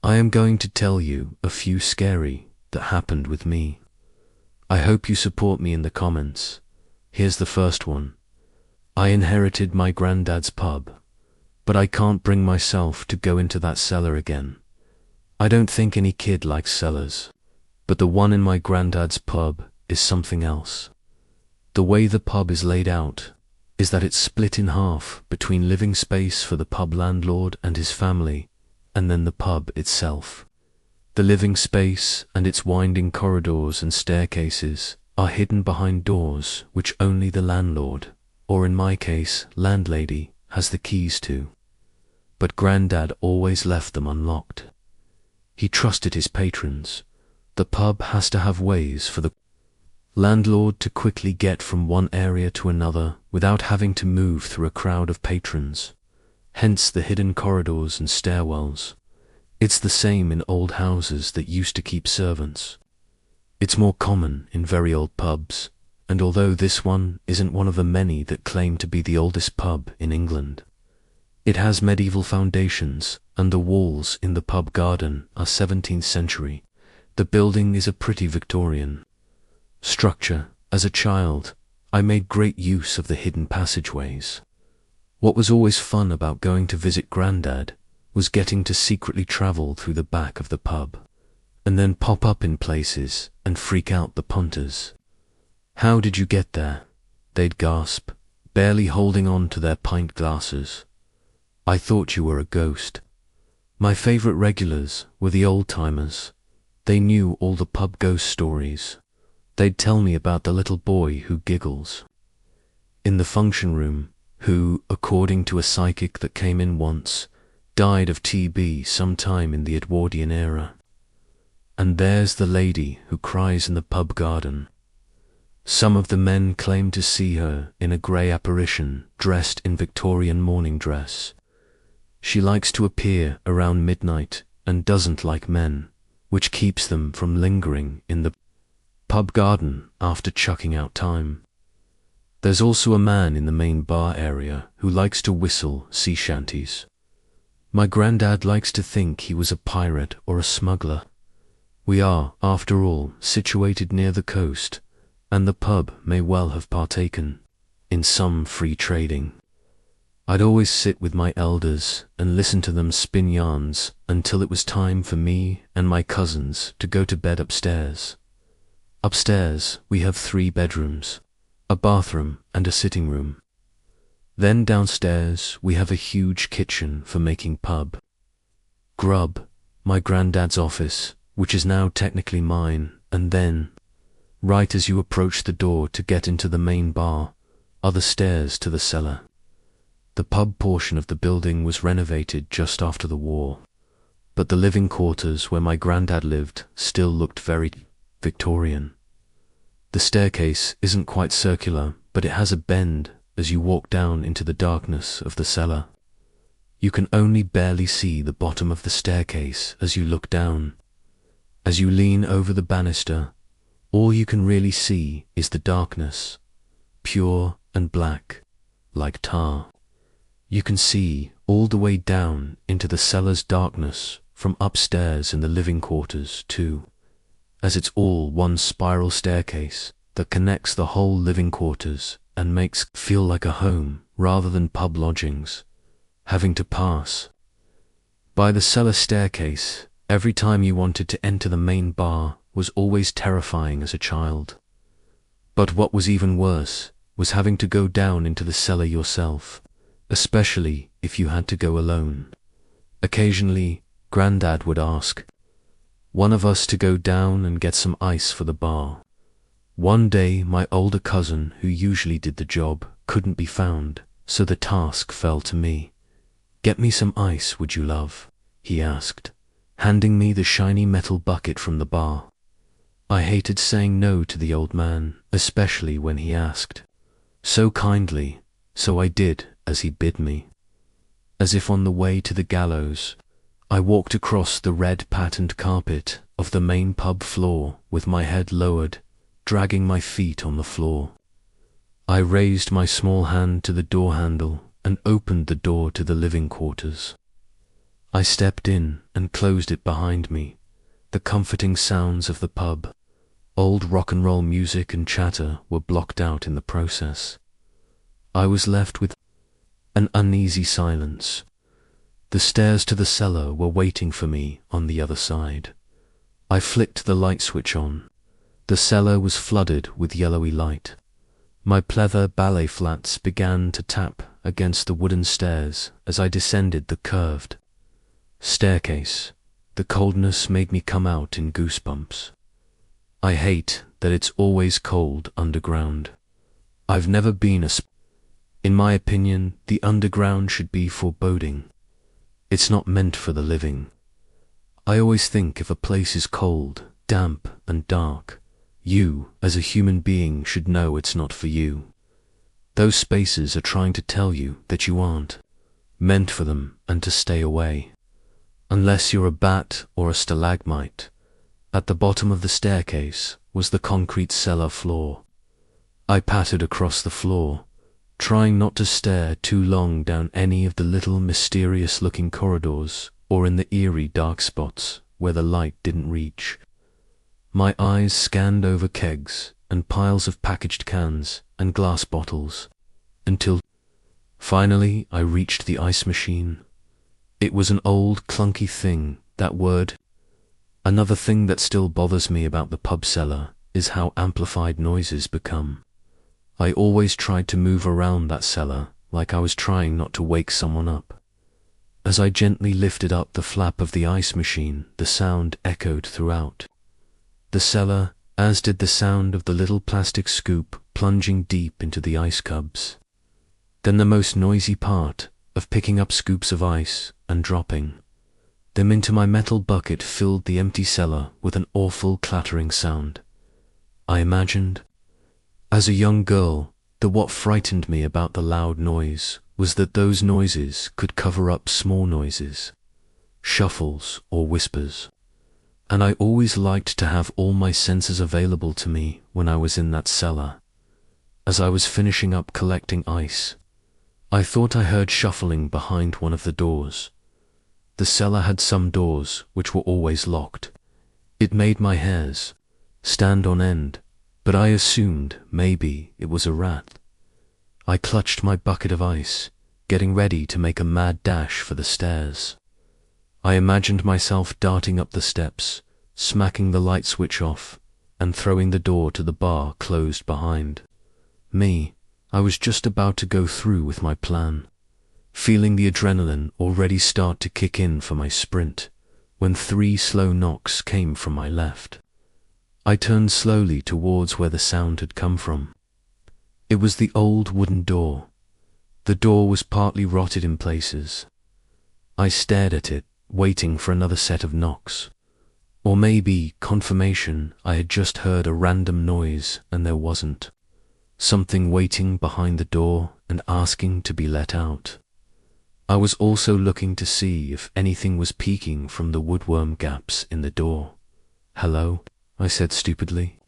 I am going to tell you a few scary that happened with me. I hope you support me in the comments. Here's the first one. I inherited my granddad's pub, but I can't bring myself to go into that cellar again. I don't think any kid likes cellars, but the one in my granddad's pub is something else. The way the pub is laid out is that it's split in half between living space for the pub landlord and his family, and then the pub itself. The living space and its winding corridors and staircases are hidden behind doors which only the landlord, or in my case, landlady, has the keys to. But Grandad always left them unlocked. He trusted his patrons. The pub has to have ways for the landlord to quickly get from one area to another without having to move through a crowd of patrons. Hence the hidden corridors and stairwells. It's the same in old houses that used to keep servants. It's more common in very old pubs, and although this one isn't one of the many that claim to be the oldest pub in England, it has medieval foundations, and the walls in the pub garden are 17th century. The building is a pretty Victorian structure. As a child, I made great use of the hidden passageways. What was always fun about going to visit Grandad was getting to secretly travel through the back of the pub, and then pop up in places and freak out the punters. "How did you get there?" they'd gasp, barely holding on to their pint glasses. "I thought you were a ghost." My favorite regulars were the old-timers. They knew all the pub ghost stories. They'd tell me about the little boy who giggles in the function room, who, according to a psychic that came in once, died of TB sometime in the Edwardian era. And there's the lady who cries in the pub garden. Some of the men claim to see her in a grey apparition dressed in Victorian morning dress. She likes to appear around midnight and doesn't like men, which keeps them from lingering in the pub garden after chucking out time. There's also a man in the main bar area who likes to whistle sea shanties. My granddad likes to think he was a pirate or a smuggler. We are, after all, situated near the coast, and the pub may well have partaken in some free trading. I'd always sit with my elders and listen to them spin yarns until it was time for me and my cousins to go to bed upstairs. Upstairs, we have 3 bedrooms, a bathroom and a sitting room. Then downstairs, we have a huge kitchen for making pub grub, my granddad's office, which is now technically mine, and then, right as you approach the door to get into the main bar, are the stairs to the cellar. The pub portion of the building was renovated just after the war, but the living quarters where my granddad lived still looked very Victorian. The staircase isn't quite circular, but it has a bend as you walk down into the darkness of the cellar. You can only barely see the bottom of the staircase as you look down. As you lean over the banister, all you can really see is the darkness, pure and black, like tar. You can see all the way down into the cellar's darkness from upstairs in the living quarters too, as it's all one spiral staircase that connects the whole living quarters and makes it feel like a home rather than pub lodgings. Having to pass by the cellar staircase every time you wanted to enter the main bar was always terrifying as a child. But what was even worse was having to go down into the cellar yourself, especially if you had to go alone. Occasionally, Grandad would ask one of us to go down and get some ice for the bar. One day, my older cousin, who usually did the job, couldn't be found, so the task fell to me. "Get me some ice, would you, love?" he asked, handing me the shiny metal bucket from the bar. I hated saying no to the old man, especially when he asked so kindly, so I did as he bid me. As if on the way to the gallows, I walked across the red patterned carpet of the main pub floor with my head lowered, dragging my feet on the floor. I raised my small hand to the door handle and opened the door to the living quarters. I stepped in and closed it behind me. The comforting sounds of the pub, old rock and roll music and chatter were blocked out in the process. I was left with an uneasy silence. The stairs to the cellar were waiting for me on the other side. I flicked the light switch on. The cellar was flooded with yellowy light. My pleather ballet flats began to tap against the wooden stairs as I descended the curved staircase. The coldness made me come out in goosebumps. I hate that it's always cold underground. I've never been In my opinion, the underground should be foreboding. It's not meant for the living. I always think if a place is cold, damp, and dark, you, as a human being, should know it's not for you. Those spaces are trying to tell you that you aren't meant for them and to stay away. Unless you're a bat or a stalagmite. At the bottom of the staircase was the concrete cellar floor. I pattered across the floor, trying not to stare too long down any of the little mysterious-looking corridors or in the eerie dark spots where the light didn't reach. My eyes scanned over kegs and piles of packaged cans and glass bottles, until finally I reached the ice machine. It was an old, clunky thing, that word. Another thing that still bothers me about the pub cellar is how amplified noises become. I always tried to move around that cellar like I was trying not to wake someone up. As I gently lifted up the flap of the ice machine, the sound echoed throughout the cellar, as did the sound of the little plastic scoop plunging deep into the ice cubs. Then the most noisy part of picking up scoops of ice and dropping them into my metal bucket filled the empty cellar with an awful clattering sound. I imagined, as a young girl, that what frightened me about the loud noise was that those noises could cover up small noises, shuffles or whispers. And I always liked to have all my senses available to me when I was in that cellar. As I was finishing up collecting ice, I thought I heard shuffling behind one of the doors. The cellar had some doors which were always locked. It made my hairs stand on end, but I assumed maybe it was a rat. I clutched my bucket of ice, getting ready to make a mad dash for the stairs. I imagined myself darting up the steps, smacking the light switch off, and throwing the door to the bar closed behind me. I was just about to go through with my plan, feeling the adrenaline already start to kick in for my sprint, when 3 slow knocks came from my left. I turned slowly towards where the sound had come from. It was the old wooden door. The door was partly rotted in places. I stared at it, waiting for another set of knocks. Or maybe confirmation I had just heard a random noise and there wasn't. Something waiting behind the door and asking to be let out. I was also looking to see if anything was peeking from the woodworm gaps in the door. "Hello?" I said stupidly.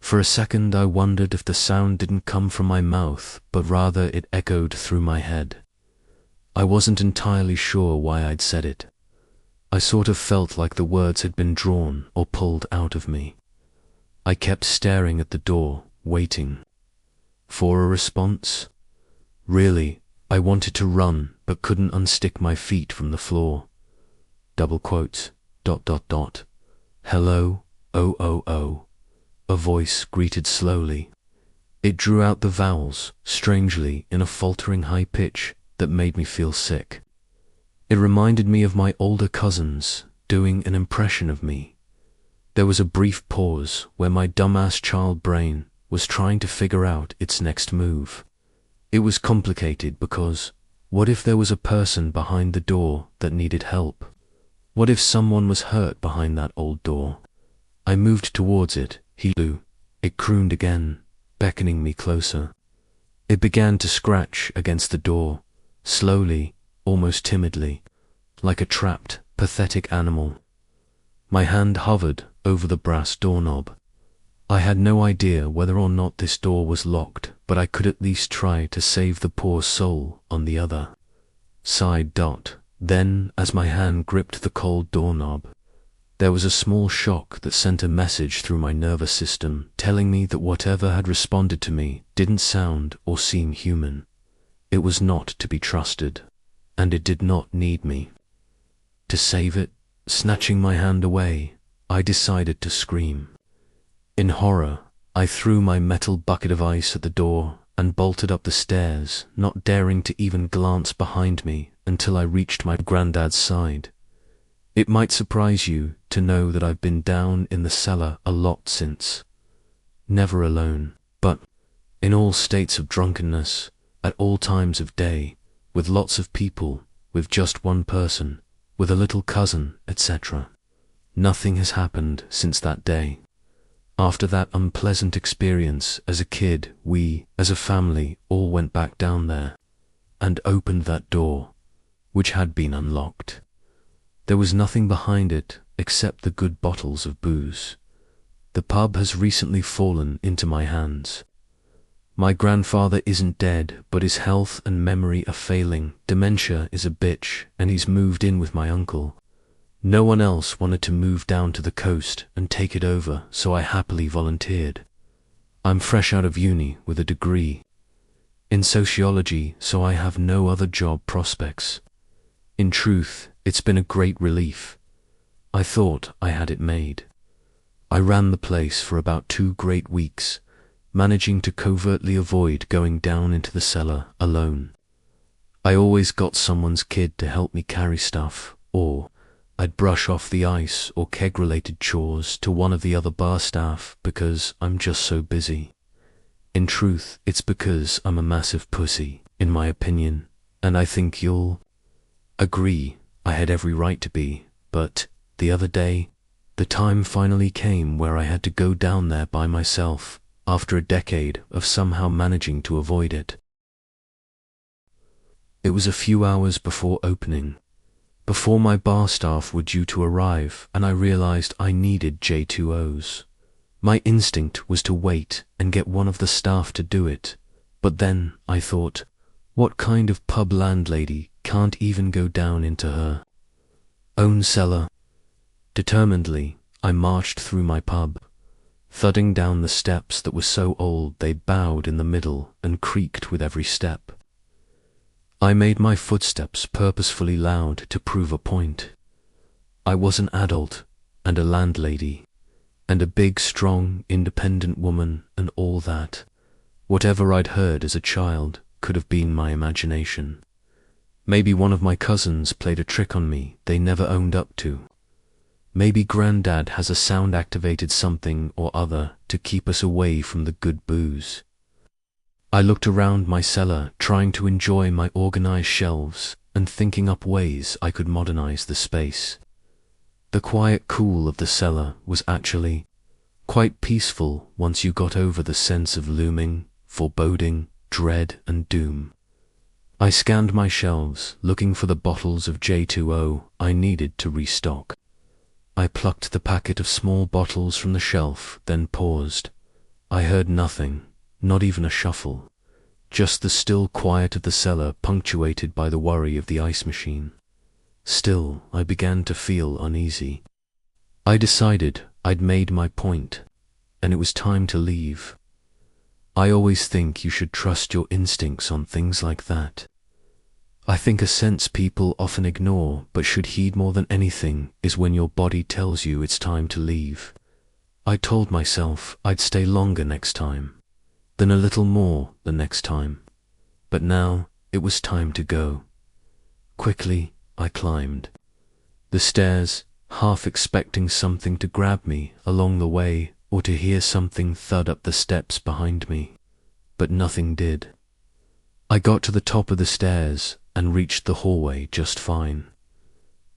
For a second I wondered if the sound didn't come from my mouth, but rather it echoed through my head. I wasn't entirely sure why I'd said it. I sort of felt like the words had been drawn or pulled out of me. I kept staring at the door, waiting for a response. Really, I wanted to run, but couldn't unstick my feet from the floor. Double quotes, ... "Hello, oh. A voice greeted slowly. It drew out the vowels, strangely, in a faltering high pitch that made me feel sick. It reminded me of my older cousins doing an impression of me. There was a brief pause where my dumbass child brain was trying to figure out its next move. It was complicated because what if there was a person behind the door that needed help? What if someone was hurt behind that old door? I moved towards it. It crooned again, beckoning me closer. It began to scratch against the door, slowly, almost timidly, like a trapped, pathetic animal. My hand hovered over the brass doorknob. I had no idea whether or not this door was locked, but I could at least try to save the poor soul on the other side. Then, as my hand gripped the cold doorknob, there was a small shock that sent a message through my nervous system telling me that whatever had responded to me didn't sound or seem human. It was not to be trusted, and it did not need me. To save it, snatching my hand away, I decided to scream. In horror, I threw my metal bucket of ice at the door and bolted up the stairs, not daring to even glance behind me until I reached my granddad's side. It might surprise you to know that I've been down in the cellar a lot since. Never alone, but in all states of drunkenness, at all times of day, with lots of people, with just one person, with a little cousin, etc. Nothing has happened since that day. After that unpleasant experience as a kid, we, as a family, all went back down there and opened that door, which had been unlocked. There was nothing behind it except the good bottles of booze. The pub has recently fallen into my hands. My grandfather isn't dead, but his health and memory are failing. Dementia is a bitch, and he's moved in with my uncle. No one else wanted to move down to the coast and take it over, so I happily volunteered. I'm fresh out of uni with a degree in sociology, so I have no other job prospects. In truth, it's been a great relief. I thought I had it made. I ran the place for about 2 great weeks, managing to covertly avoid going down into the cellar alone. I always got someone's kid to help me carry stuff, or I'd brush off the ice or keg-related chores to one of the other bar staff because I'm just so busy. In truth, it's because I'm a massive pussy, in my opinion, and I think you'll agree I had every right to be, but the other day, the time finally came where I had to go down there by myself after a decade of somehow managing to avoid it. It was a few hours before opening, before my bar staff were due to arrive, and I realized I needed J2Os. My instinct was to wait and get one of the staff to do it, but then I thought, what kind of pub landlady can't even go down into her own cellar? Determinedly, I marched through my pub, thudding down the steps that were so old they bowed in the middle and creaked with every step. I made my footsteps purposefully loud to prove a point. I was an adult and a landlady, and a big, strong, independent woman, and all that. Whatever I'd heard as a child could have been my imagination. Maybe one of my cousins played a trick on me they never owned up to. Maybe Granddad has a sound-activated something or other to keep us away from the good booze. I looked around my cellar, trying to enjoy my organized shelves and thinking up ways I could modernize the space. The quiet cool of the cellar was actually quite peaceful once you got over the sense of looming, foreboding, dread and doom. I scanned my shelves, looking for the bottles of J2O I needed to restock. I plucked the packet of small bottles from the shelf, then paused. I heard nothing, not even a shuffle, just the still quiet of the cellar punctuated by the worry of the ice machine. Still, I began to feel uneasy. I decided I'd made my point, and it was time to leave. I always think you should trust your instincts on things like that. I think a sense people often ignore but should heed more than anything is when your body tells you it's time to leave. I told myself I'd stay longer next time, then a little more the next time, but now it was time to go. Quickly, I climbed the stairs, half expecting something to grab me along the way or to hear something thud up the steps behind me, but nothing did. I got to the top of the stairs and reached the hallway just fine.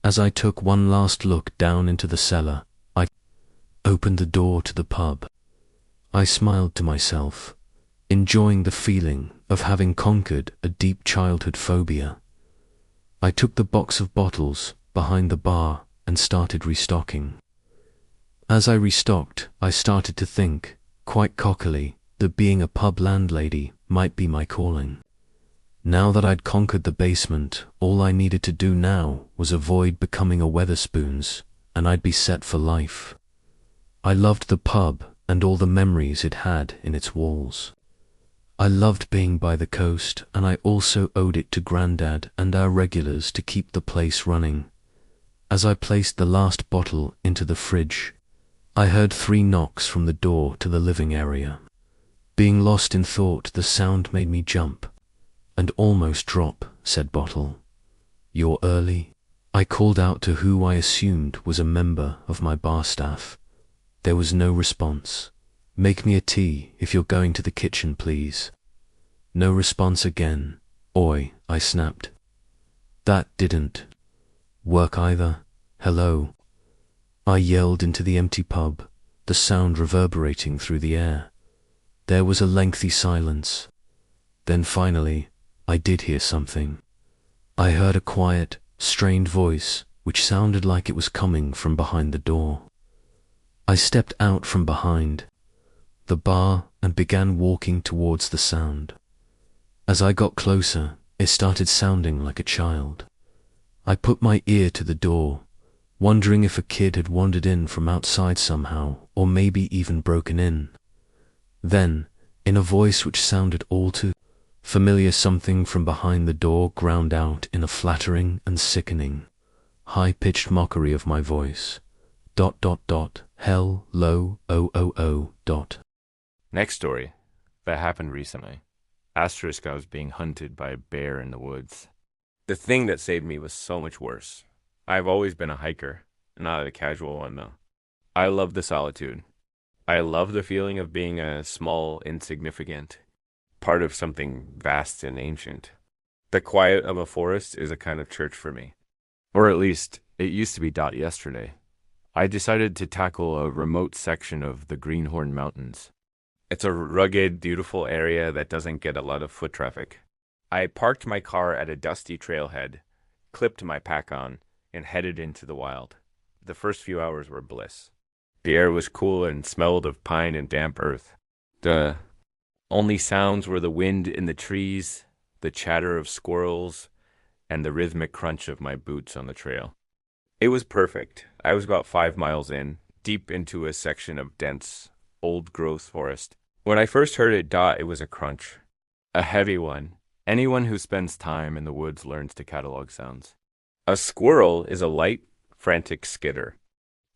As I took one last look down into the cellar, I opened the door to the pub. I smiled to myself, enjoying the feeling of having conquered a deep childhood phobia. I took the box of bottles behind the bar and started restocking. As I restocked, I started to think, quite cockily, that being a pub landlady might be my calling. Now that I'd conquered the basement, all I needed to do now was avoid becoming a Weatherspoons, and I'd be set for life. I loved the pub and all the memories it had in its walls. I loved being by the coast, and I also owed it to Grandad and our regulars to keep the place running. As I placed the last bottle into the fridge, I heard 3 knocks from the door to the living area. Being lost in thought, the sound made me jump and almost drop said bottle. "You're early?" I called out to who I assumed was a member of my bar staff. There was no response. "Make me a tea if you're going to the kitchen, please." No response again. "Oi," I snapped. That didn't work either. "Hello?" I yelled into the empty pub, the sound reverberating through the air. There was a lengthy silence. Then finally, I did hear something. I heard a quiet, strained voice which sounded like it was coming from behind the door. I stepped out from behind the bar and began walking towards the sound. As I got closer, it started sounding like a child. I put my ear to the door, wondering if a kid had wandered in from outside somehow, or maybe even broken in. Then, in a voice which sounded all too familiar, something from behind the door ground out in a flattering and sickening, high-pitched mockery of my voice. ... Hell, low, o. Next story that happened recently. I was being hunted by a bear in the woods. The thing that saved me was so much worse. I've always been a hiker, not a casual one though. I love the solitude. I love the feeling of being a small, insignificant part of something vast and ancient. The quiet of a forest is a kind of church for me. Or at least, it used to be. Yesterday, I decided to tackle a remote section of the Greenhorn Mountains. It's a rugged, beautiful area that doesn't get a lot of foot traffic. I parked my car at a dusty trailhead, clipped my pack on, and headed into the wild. The first few hours were bliss. The air was cool and smelled of pine and damp earth. The only sounds were the wind in the trees, the chatter of squirrels, and the rhythmic crunch of my boots on the trail. It was perfect. I was about 5 miles in, deep into a section of dense, old-growth forest. When I first heard it, it was a crunch. A heavy one. Anyone who spends time in the woods learns to catalog sounds. A squirrel is a light, frantic skitter.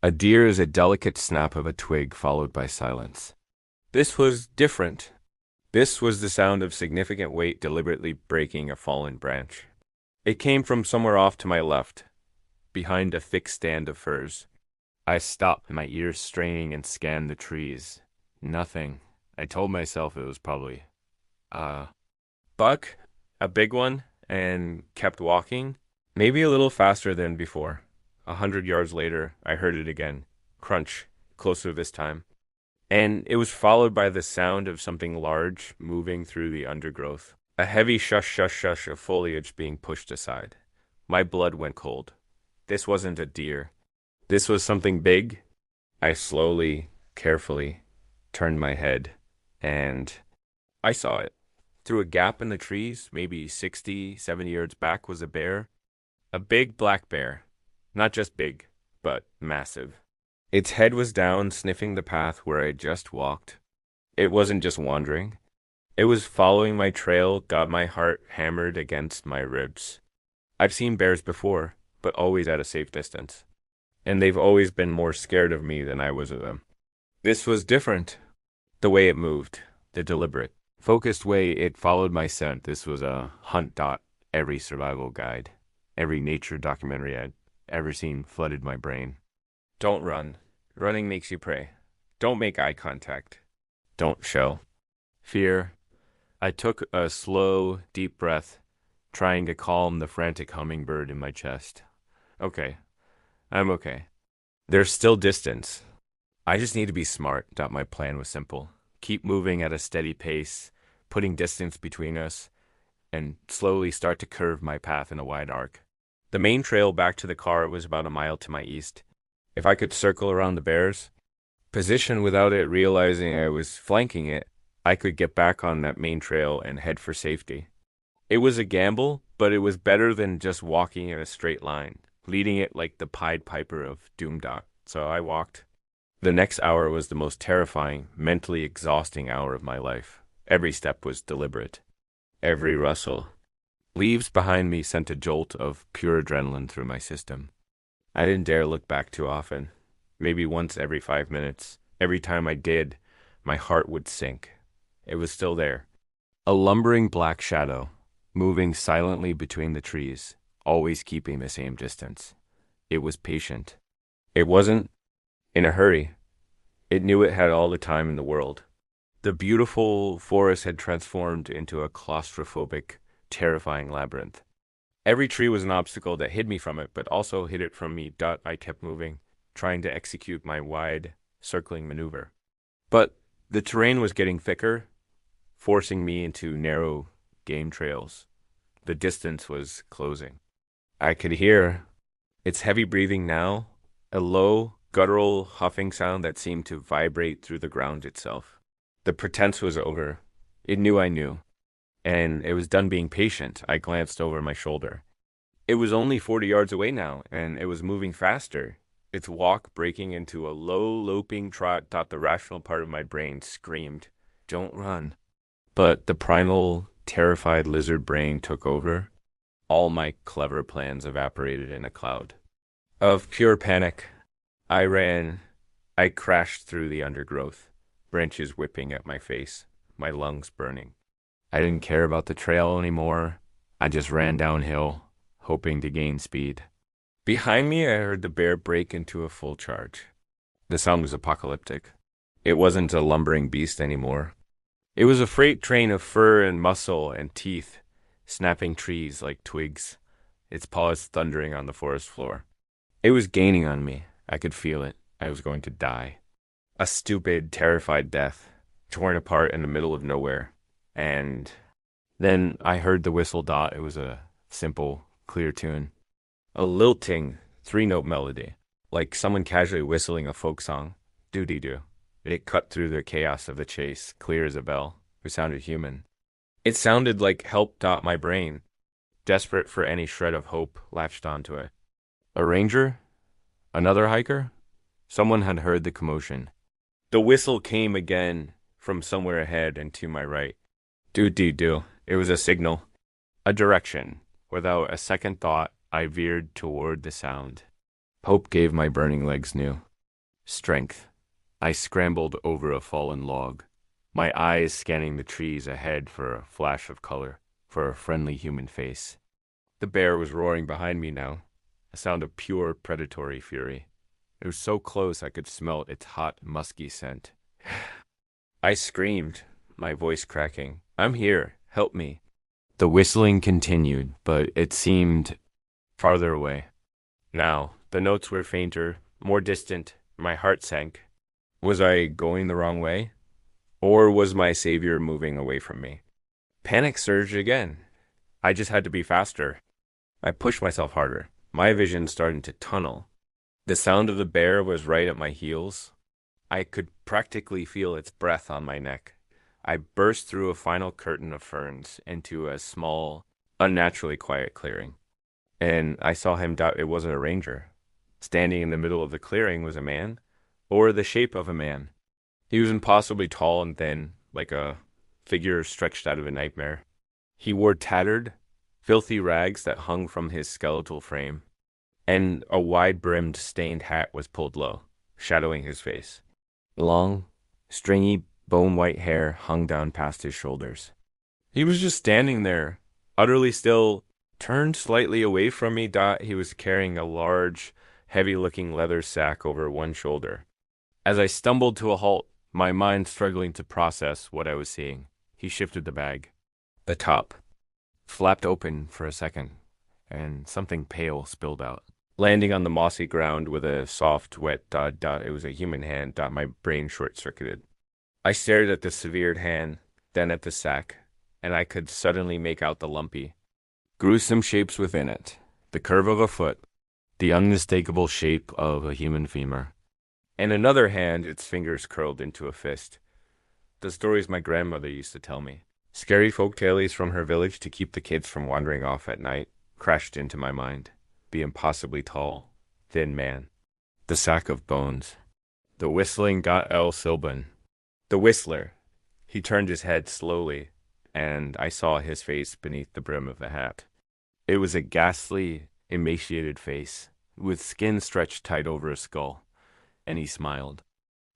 A deer is a delicate snap of a twig followed by silence. This was different. This was the sound of significant weight deliberately breaking a fallen branch. It came from somewhere off to my left, behind a thick stand of firs. I stopped, my ears straining, and scanned the trees. Nothing. I told myself it was probably buck, a big one, and kept walking, maybe a little faster than before. 100 yards later, I heard it again. Crunch, closer this time. And it was followed by the sound of something large moving through the undergrowth. A heavy shush of foliage being pushed aside. My blood went cold. This wasn't a deer. This was something big. I slowly, carefully turned my head, and I saw it. Through a gap in the trees, maybe 60, 70 yards back, was a bear. A big black bear. Not just big, but massive. Its head was down, sniffing the path where I just walked. It wasn't just wandering. It was following my trail, got my heart hammered against my ribs. I've seen bears before, but always at a safe distance. And they've always been more scared of me than I was of them. This was different. The way it moved, the deliberate, focused way it followed my scent. This was a hunt. Every survival guide, every nature documentary I'd ever seen flooded my brain. Don't run. Running makes you prey. Don't make eye contact. Don't show. Fear. I took a slow, deep breath, trying to calm the frantic hummingbird in my chest. Okay. I'm okay. There's still distance. I just need to be smart. My plan was simple. Keep moving at a steady pace, putting distance between us, and slowly start to curve my path in a wide arc. The main trail back to the car was about a mile to my east. If I could circle around the bears, position without it realizing I was flanking it, I could get back on that main trail and head for safety. It was a gamble, but it was better than just walking in a straight line, leading it like the Pied Piper of Doomdot. So I walked. The next hour was the most terrifying, mentally exhausting hour of my life. Every step was deliberate. Every rustle. Leaves behind me sent a jolt of pure adrenaline through my system. I didn't dare look back too often. Maybe once every 5 minutes. Every time I did, my heart would sink. It was still there. A lumbering black shadow, moving silently between the trees, always keeping the same distance. It was patient. It wasn't in a hurry. It knew it had all the time in the world. The beautiful forest had transformed into a claustrophobic, terrifying labyrinth. Every tree was an obstacle that hid me from it, but also hid it from me. I kept moving, trying to execute my wide, circling maneuver. But the terrain was getting thicker, forcing me into narrow game trails. The distance was closing. I could hear its heavy breathing now, a low, guttural huffing sound that seemed to vibrate through the ground itself. The pretense was over. It knew I knew. And it was done being patient. I glanced over my shoulder. It was only 40 yards away now, and it was moving faster. Its walk breaking into a low, loping trot. The rational part of my brain screamed, "Don't run." But the primal, terrified lizard brain took over. All my clever plans evaporated in a cloud of pure panic. I ran. I crashed through the undergrowth, branches whipping at my face, my lungs burning. I didn't care about the trail anymore. I just ran downhill, hoping to gain speed. Behind me, I heard the bear break into a full charge. The sound was apocalyptic. It wasn't a lumbering beast anymore. It was a freight train of fur and muscle and teeth, snapping trees like twigs, its paws thundering on the forest floor. It was gaining on me. I could feel it. I was going to die. A stupid, terrified death, torn apart in the middle of nowhere. And then I heard the whistle. It was a simple, clear tune. A lilting, three-note melody, like someone casually whistling a folk song. Doo-dee-doo. It cut through the chaos of the chase, clear as a bell. It sounded human. It sounded like help. My brain, desperate for any shred of hope, latched onto it. A ranger? Another hiker? Someone had heard the commotion. The whistle came again from somewhere ahead and to my right. Doo-dee-doo. It was a signal. A direction. Without a second thought, I veered toward the sound. Hope gave my burning legs new strength. I scrambled over a fallen log, my eyes scanning the trees ahead for a flash of color, for a friendly human face. The bear was roaring behind me now, a sound of pure predatory fury. It was so close I could smell its hot, musky scent. I screamed, my voice cracking. "I'm here. Help me." The whistling continued, but it seemed farther away. Now, the notes were fainter, more distant. My heart sank. Was I going the wrong way? Or was my savior moving away from me? Panic surged again. I just had to be faster. I pushed myself harder, my vision starting to tunnel. The sound of the bear was right at my heels. I could practically feel its breath on my neck. I burst through a final curtain of ferns into a small, unnaturally quiet clearing. And I saw him. It wasn't a ranger. Standing in the middle of the clearing was a man, or the shape of a man. He was impossibly tall and thin, like a figure stretched out of a nightmare. He wore tattered, filthy rags that hung from his skeletal frame, and a wide-brimmed, stained hat was pulled low, shadowing his face. Long, stringy, bone-white hair hung down past his shoulders. He was just standing there, utterly still, turned slightly away from me. He was carrying a large, heavy-looking leather sack over one shoulder. As I stumbled to a halt, my mind struggling to process what I was seeing, he shifted the bag. The top flapped open for a second, and something pale spilled out. Landing on the mossy ground with a soft, wet it was a human hand. My brain short-circuited. I stared at the severed hand, then at the sack, and I could suddenly make out the lumpy, gruesome shapes within it. The curve of a foot, the unmistakable shape of a human femur. In another hand, its fingers curled into a fist. The stories my grandmother used to tell me. Scary folk tales from her village to keep the kids from wandering off at night crashed into my mind. The impossibly tall, thin man. The sack of bones. The whistling got El Silban. The whistler. He turned his head slowly, and I saw his face beneath the brim of the hat. It was a ghastly, emaciated face, with skin stretched tight over a skull, and he smiled.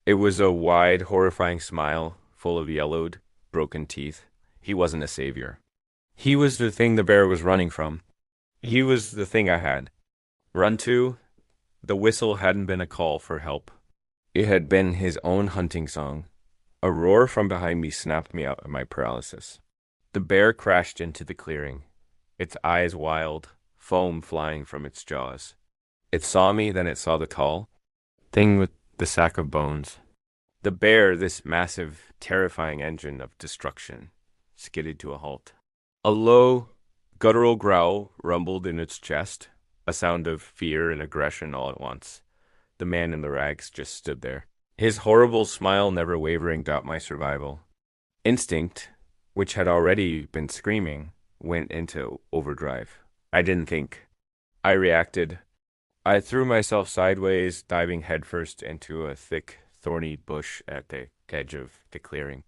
It was a wide, horrifying smile, full of yellowed, broken teeth. He wasn't a savior. He was the thing the bear was running from. He was the thing I had run to. The whistle hadn't been a call for help. It had been his own hunting song. A roar from behind me snapped me out of my paralysis. The bear crashed into the clearing, its eyes wild, foam flying from its jaws. It saw me, then it saw the tall thing with the sack of bones. The bear, this massive, terrifying engine of destruction, skidded to a halt. A low, guttural growl rumbled in its chest, a sound of fear and aggression all at once. The man in the rags just stood there, his horrible smile never wavering doubt my survival. Instinct, which had already been screaming, went into overdrive. I didn't think. I reacted. I threw myself sideways, diving headfirst into a thick, thorny bush at the edge of the clearing.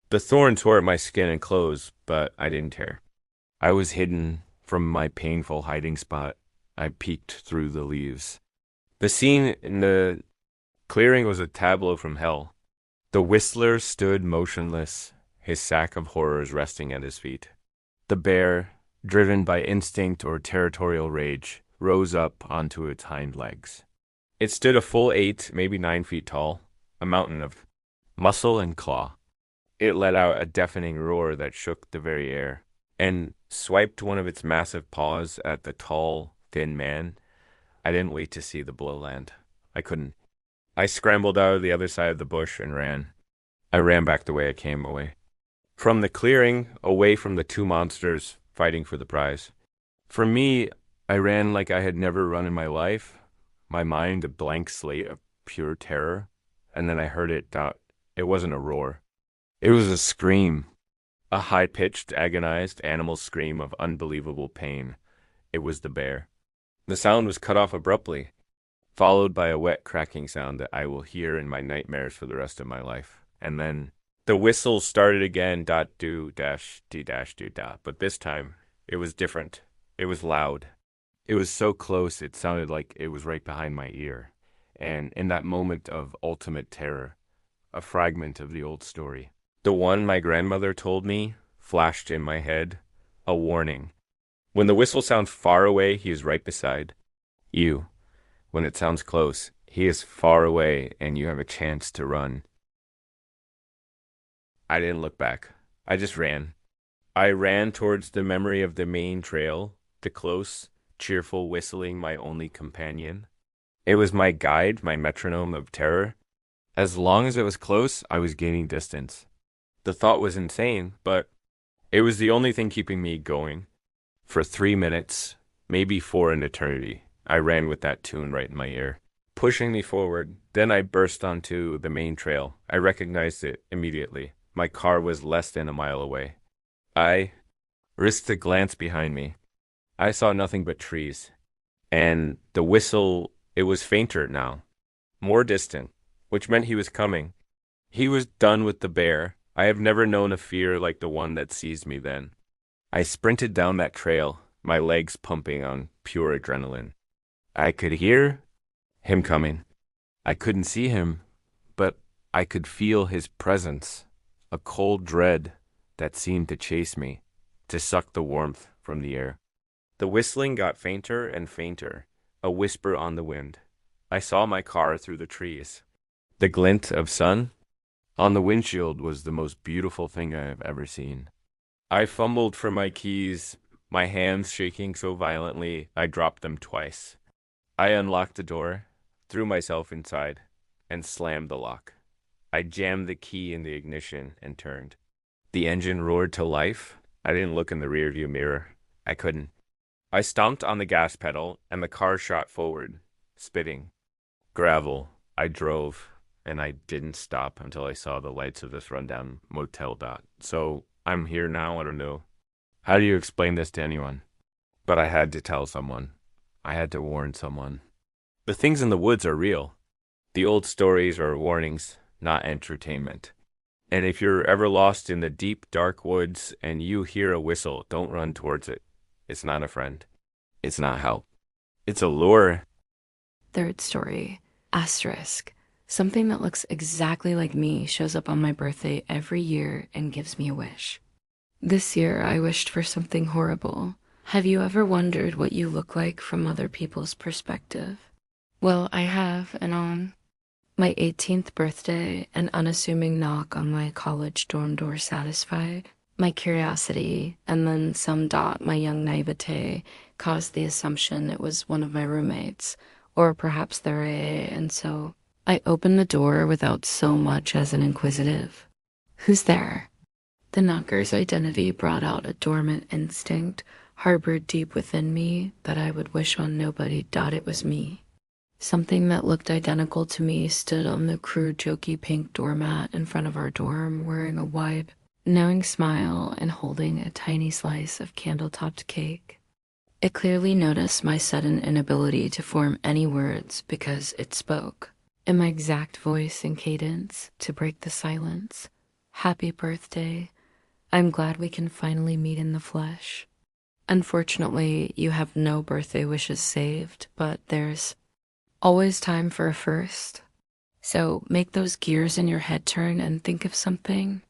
The thorns tore at my skin and clothes, but I didn't care. I was hidden from my painful hiding spot. I peeked through the leaves. The scene in the clearing was a tableau from hell. The whistler stood motionless, his sack of horrors resting at his feet. The bear, driven by instinct or territorial rage, rose up onto its hind legs. It stood a full 8, maybe 9 feet tall, a mountain of muscle and claw. It let out a deafening roar that shook the very air, and swiped one of its massive paws at the tall, thin man. I didn't wait to see the blow land. I couldn't. I scrambled out of the other side of the bush and ran. I ran back the way I came away. From the clearing, away from the two monsters fighting for the prize. For me, I ran like I had never run in my life, my mind a blank slate of pure terror, and then I heard it. It wasn't a roar. It was a scream, a high-pitched, agonized animal scream of unbelievable pain. It was the bear. The sound was cut off abruptly, followed by a wet cracking sound that I will hear in my nightmares for the rest of my life. And then the whistle started again, do dash d dash do da. But this time it was different. It was loud. It was so close it sounded like it was right behind my ear. And in that moment of ultimate terror, a fragment of the old story, the one my grandmother told me, flashed in my head, a warning. When the whistle sounds far away, he is right beside you. When it sounds close, he is far away and you have a chance to run. I didn't look back. I just ran. I ran towards the memory of the main trail, the close, cheerful whistling, my only companion. It was my guide, my metronome of terror. As long as it was close, I was gaining distance. The thought was insane, but it was the only thing keeping me going. For 3 minutes, maybe 4 an eternity, I ran with that tune right in my ear, pushing me forward. Then I burst onto the main trail. I recognized it immediately. My car was less than a mile away. I risked a glance behind me. I saw nothing but trees. And the whistle, it was fainter now, more distant, which meant he was coming. He was done with the bear. I have never known a fear like the one that seized me then. I sprinted down that trail, my legs pumping on pure adrenaline. I could hear him coming. I couldn't see him, but I could feel his presence, a cold dread that seemed to chase me, to suck the warmth from the air. The whistling got fainter and fainter, a whisper on the wind. I saw my car through the trees. The glint of sun on the windshield was the most beautiful thing I have ever seen. I fumbled for my keys, my hands shaking so violently I dropped them twice. I unlocked the door, threw myself inside, and slammed the lock. I jammed the key in the ignition and turned. The engine roared to life. I didn't look in the rearview mirror. I couldn't. I stomped on the gas pedal, and the car shot forward, spitting. Gravel. I drove, and I didn't stop until I saw the lights of this rundown motel. So I'm here now, I don't know. How do you explain this to anyone? But I had to tell someone. I had to warn someone. The things in the woods are real. The old stories are warnings, not entertainment. And if you're ever lost in the deep, dark woods and you hear a whistle, don't run towards it. It's not a friend. It's not help. It's a lure. Third story, asterisk. Something that looks exactly like me shows up on my birthday every year and gives me a wish. This year, I wished for something horrible. Have you ever wondered what you look like from other people's perspective? Well, I have, and on my 18th birthday, an unassuming knock on my college dorm door satisfied my curiosity, and then my young naivete caused the assumption it was one of my roommates, or perhaps they're and so I opened the door without so much as an inquisitive, "Who's there?" The knocker's identity brought out a dormant instinct harbored deep within me that I would wish on nobody it was me. Something that looked identical to me stood on the crude, jokey pink doormat in front of our dorm, wearing a wide, knowing smile and holding a tiny slice of candle-topped cake. It clearly noticed my sudden inability to form any words because it spoke, in my exact voice and cadence, to break the silence. "Happy birthday. I'm glad we can finally meet in the flesh. Unfortunately, you have no birthday wishes saved, but there's always time for a first. So make those gears in your head turn and think of something."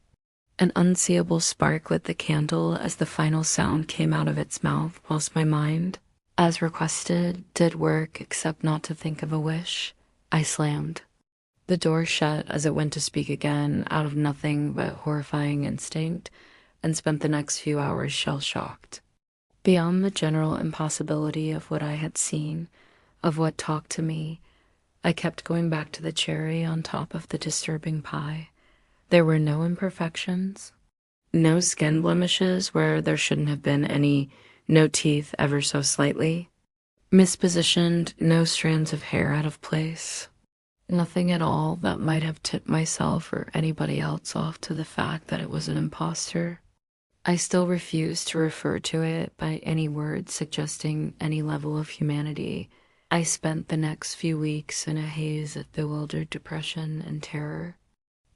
An unseeable spark lit the candle as the final sound came out of its mouth, whilst my mind, as requested, did work except not to think of a wish. I slammed the door shut as it went to speak again out of nothing but horrifying instinct, and spent the next few hours shell-shocked. Beyond the general impossibility of what I had seen, of what talked to me, I kept going back to the cherry on top of the disturbing pie. There were no imperfections, no skin blemishes where there shouldn't have been any, no teeth ever so slightly, mispositioned, no strands of hair out of place. Nothing at all that might have tipped myself or anybody else off to the fact that it was an imposter. I still refuse to refer to it by any word suggesting any level of humanity. I spent the next few weeks in a haze of bewildered depression and terror.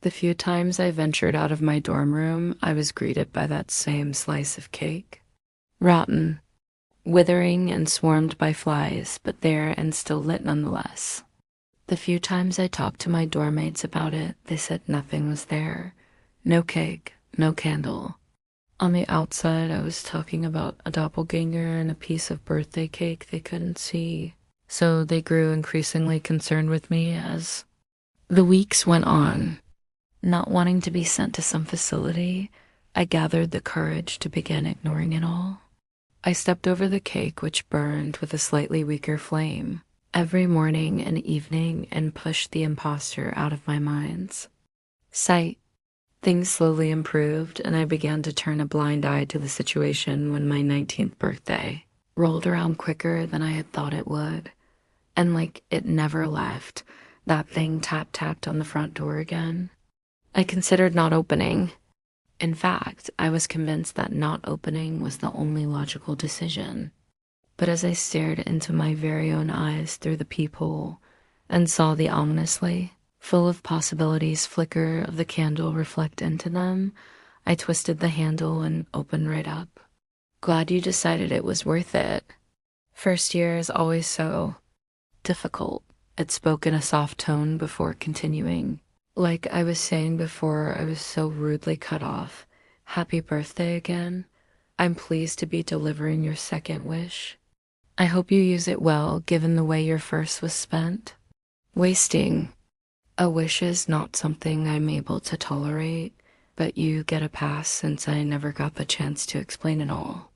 The few times I ventured out of my dorm room, I was greeted by that same slice of cake. Rotten, withering and swarmed by flies, but there and still lit nonetheless. The few times I talked to my dorm mates about it, they said nothing was there. No cake, no candle. On the outside, I was talking about a doppelganger and a piece of birthday cake they couldn't see. So they grew increasingly concerned with me as the weeks went on. Not wanting to be sent to some facility, I gathered the courage to begin ignoring it all. I stepped over the cake, which burned with a slightly weaker flame, every morning and evening, and pushed the imposter out of my mind's sight. Things slowly improved, and I began to turn a blind eye to the situation when my 19th birthday rolled around quicker than I had thought it would. And like it never left, that thing tapped on the front door again. I considered not opening. In fact, I was convinced that not opening was the only logical decision. But as I stared into my very own eyes through the peephole and saw the ominously full of possibilities flicker of the candle reflect into them, I twisted the handle and opened right up. Glad you decided it was worth it. First year is always so difficult. It spoke in a soft tone before continuing. Like I was saying before, I was so rudely cut off. Happy birthday again. I'm pleased to be delivering your second wish. I hope you use it well, given the way your first was spent. Wasting a wish is not something I'm able to tolerate, but you get a pass since I never got the chance to explain it all.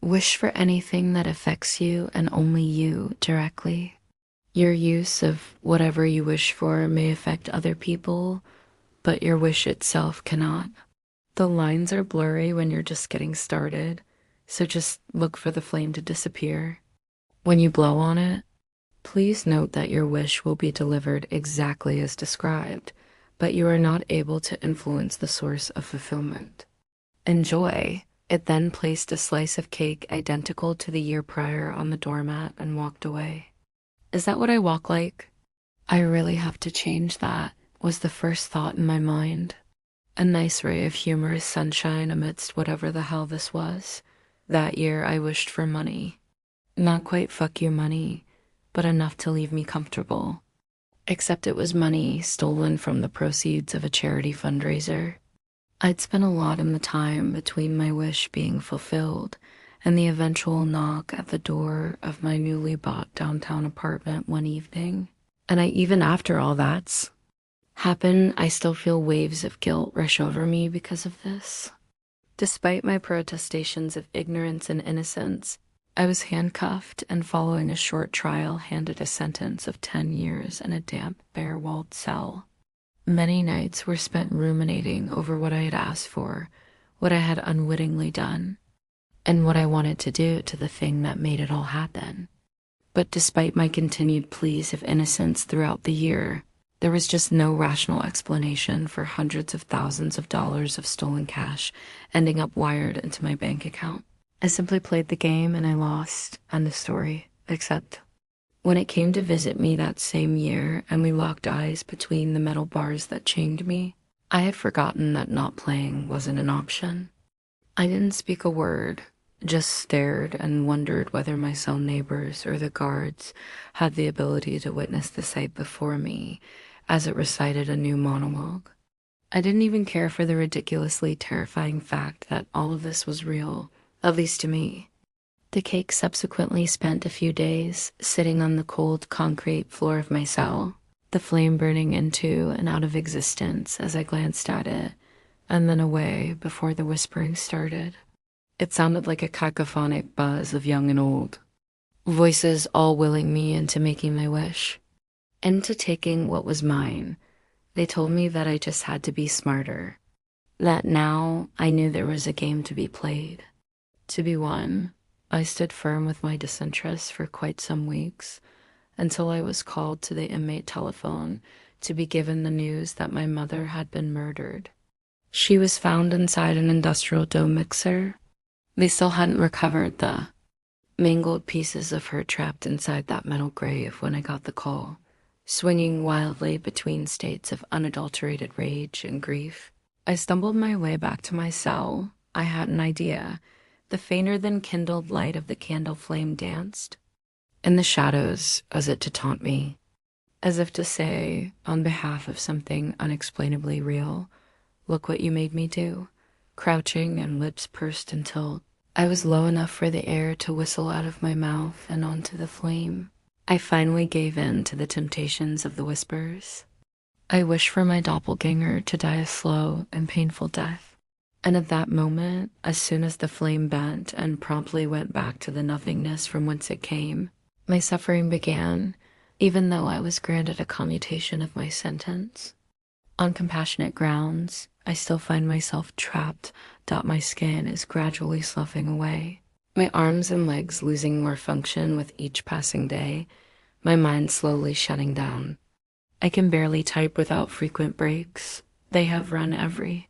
Wish for anything that affects you and only you directly. Your use of whatever you wish for may affect other people, but your wish itself cannot. The lines are blurry when you're just getting started, so just look for the flame to disappear. When you blow on it, please note that your wish will be delivered exactly as described, but you are not able to influence the source of fulfillment. Enjoy. It then placed a slice of cake identical to the year prior on the doormat and walked away. Is that what I walk like? I really have to change that, was the first thought in my mind. A nice ray of humorous sunshine amidst whatever the hell this was. That year I wished for money. Not quite fuck you money, but enough to leave me comfortable. Except it was money stolen from the proceeds of a charity fundraiser. I'd spent a lot in the time between my wish being fulfilled and the eventual knock at the door of my newly bought downtown apartment one evening. And even after all that's happened, I still feel waves of guilt rush over me because of this. Despite my protestations of ignorance and innocence, I was handcuffed and following a short trial handed a sentence of 10 years in a damp, bare-walled cell. Many nights were spent ruminating over what I had asked for, what I had unwittingly done, and what I wanted to do to the thing that made it all happen. But despite my continued pleas of innocence throughout the year, there was just no rational explanation for hundreds of thousands of dollars of stolen cash ending up wired into my bank account. I simply played the game and I lost, end of story, except when it came to visit me that same year and we locked eyes between the metal bars that chained me, I had forgotten that not playing wasn't an option. I didn't speak a word, just stared and wondered whether my cell neighbors or the guards had the ability to witness the sight before me as it recited a new monologue. I didn't even care for the ridiculously terrifying fact that all of this was real, at least to me. The cake subsequently spent a few days sitting on the cold concrete floor of my cell, the flame burning into and out of existence as I glanced at it, and then away before the whispering started. It sounded like a cacophonic buzz of young and old, voices all willing me into making my wish, into taking what was mine. They told me that I just had to be smarter, that now I knew there was a game to be played, to be won. I stood firm with my disinterest for quite some weeks, until I was called to the inmate telephone to be given the news that my mother had been murdered. She was found inside an industrial dough mixer. They still hadn't recovered the mangled pieces of her trapped inside that metal grave when I got the call, swinging wildly between states of unadulterated rage and grief. I stumbled my way back to my cell. I had an idea. The fainter-than-kindled light of the candle flame danced in the shadows as if to taunt me, as if to say, on behalf of something unexplainably real, look what you made me do, crouching and lips pursed until I was low enough for the air to whistle out of my mouth and onto the flame. I finally gave in to the temptations of the whispers. I wished for my doppelganger to die a slow and painful death. And at that moment, as soon as the flame bent and promptly went back to the nothingness from whence it came, my suffering began, even though I was granted a commutation of my sentence. On compassionate grounds, I still find myself trapped. My skin is gradually sloughing away, my arms and legs losing more function with each passing day, my mind slowly shutting down. I can barely type without frequent breaks. They have run every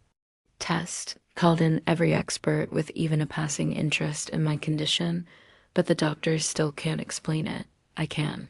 test, called in every expert with even a passing interest in my condition, but the doctors still can't explain it. I can.